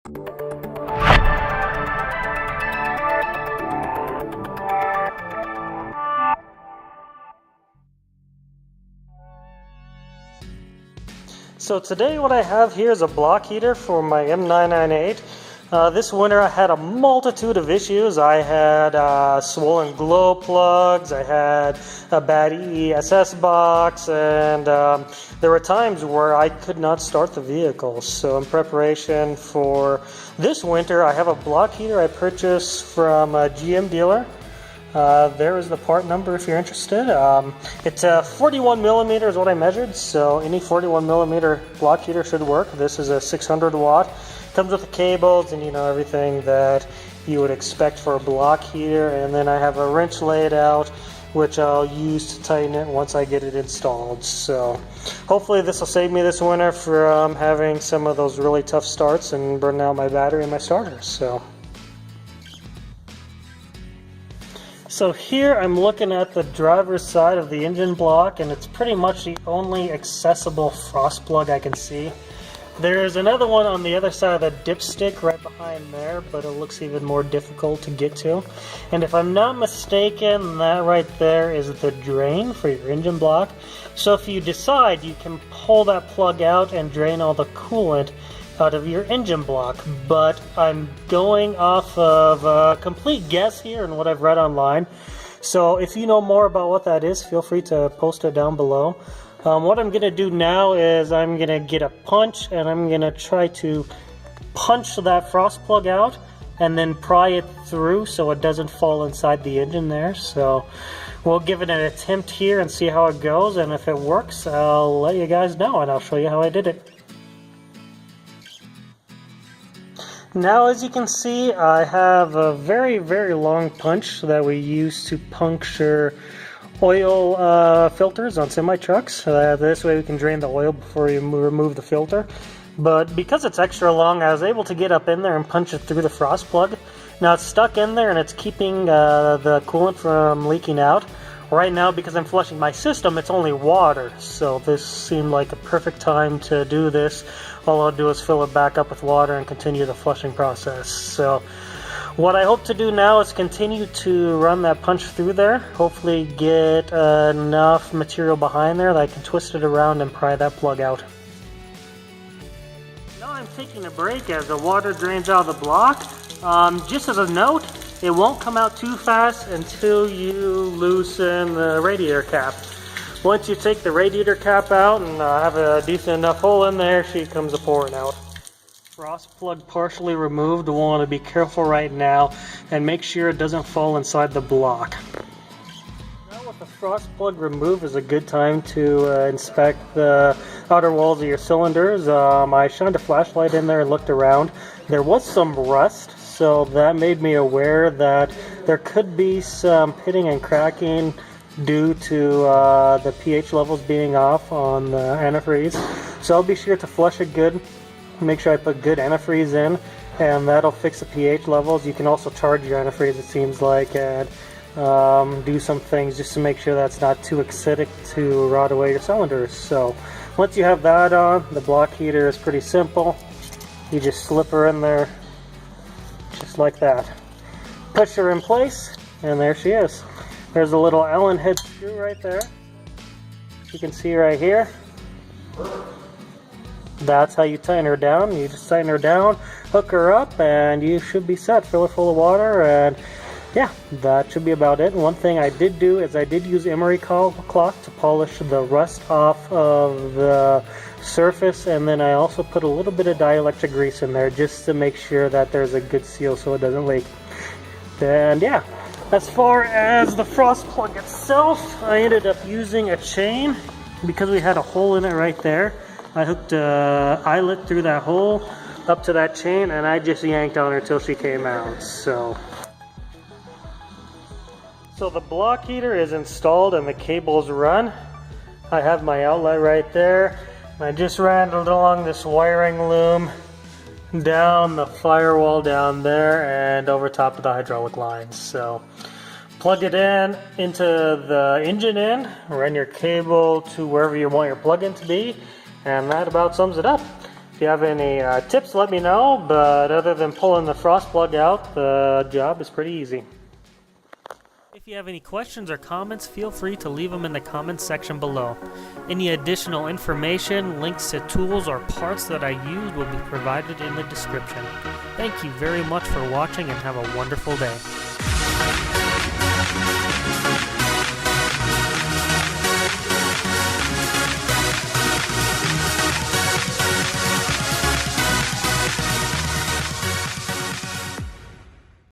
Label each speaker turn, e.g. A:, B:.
A: So today what I have here is a block heater for my M998. This winter I had a multitude of issues. I had swollen glow plugs, I had a bad ESS box, and there were times where I could not start the vehicle. So in preparation for this winter, I have a block heater I purchased from a GM dealer. There is the part number if you're interested. It's 41 millimeter is what I measured, so any 41 millimeter block heater should work. This is a 600 watt. Comes with the cables and everything that you would expect for a block heater, and then I have a wrench laid out which I'll use to tighten it once I get it installed. So hopefully this will save me this winter from having some of those really tough starts and burning out my battery and my starter. So here I'm looking at the driver's side of the engine block, and it's pretty much the only accessible frost plug I can see. There's another one on the other side of the dipstick right behind there, but it looks even more difficult to get to. And if I'm not mistaken, that right there is the drain for your engine block. So if you decide, you can pull that plug out and drain all the coolant out of your engine block, but I'm going off of a complete guess here and what I've read online. So if you know more about what that is, feel free to post it down below. What I'm going to do now is I'm going to get a punch and I'm going to try to punch that frost plug out and then pry it through so it doesn't fall inside the engine there. So we'll give it an attempt here and see how it goes, and if it works, I'll let you guys know and I'll show you how I did it. Now, as you can see, I have a very, very long punch that we use to puncture oil filters on semi-trucks. This way we can drain the oil before we remove the filter. But because it's extra long, I was able to get up in there and punch it through the frost plug. Now it's stuck in there and it's keeping the coolant from leaking out. Right now, because I'm flushing my system, it's only water, so this seemed like a perfect time to do this. All I'll do is fill it back up with water and continue the flushing process. So what I hope to do now is continue to run that punch through there, hopefully get enough material behind there that I can twist it around and pry that plug out. Now I'm taking a break as the water drains out of the block. Just as a note, it won't come out too fast until you loosen the radiator cap. Once you take the radiator cap out and have a decent enough hole in there, she comes a pouring out. Frost plug partially removed. We'll want to be careful right now and make sure it doesn't fall inside the block. Now with the frost plug removed is a good time to inspect the outer walls of your cylinders. I shined a flashlight in there and looked around. There was some rust, so that made me aware that there could be some pitting and cracking due to the pH levels being off on the antifreeze. So I'll be sure to flush it good, make sure I put good antifreeze in, and that'll fix the pH levels. You can also charge your antifreeze, it seems like, and do some things just to make sure that's not too acidic to rot away your cylinders. So once you have that on, the block heater is pretty simple. You just slip her in there just like that. Push her in place, and there she is. There's a little Allen head screw right there. You can see right here. That's how you tighten her down. You just tighten her down, hook her up, and you should be set. Fill her full of water, and yeah, that should be about it. One thing I did do is I did use emery cloth to polish the rust off of the surface, and then I also put a little bit of dielectric grease in there just to make sure that there's a good seal so it doesn't leak. And yeah, as far as the frost plug itself, I ended up using a chain because we had a hole in it right there. I hooked an eyelet through that hole up to that chain, and I just yanked on her till she came out. So the block heater is installed and the cables run. I have my outlet right there. I just ran along this wiring loom down the firewall down there and over top of the hydraulic lines. So plug it in into the engine end, run your cable to wherever you want your plug-in to be, and that about sums it up. If you have any tips, let me know, but other than pulling the frost plug out, the job is pretty easy. If you have any questions or comments, feel free to leave them in the comments section below. Any additional information, links to tools or parts that I use will be provided in the description. Thank you very much for watching and have a wonderful day.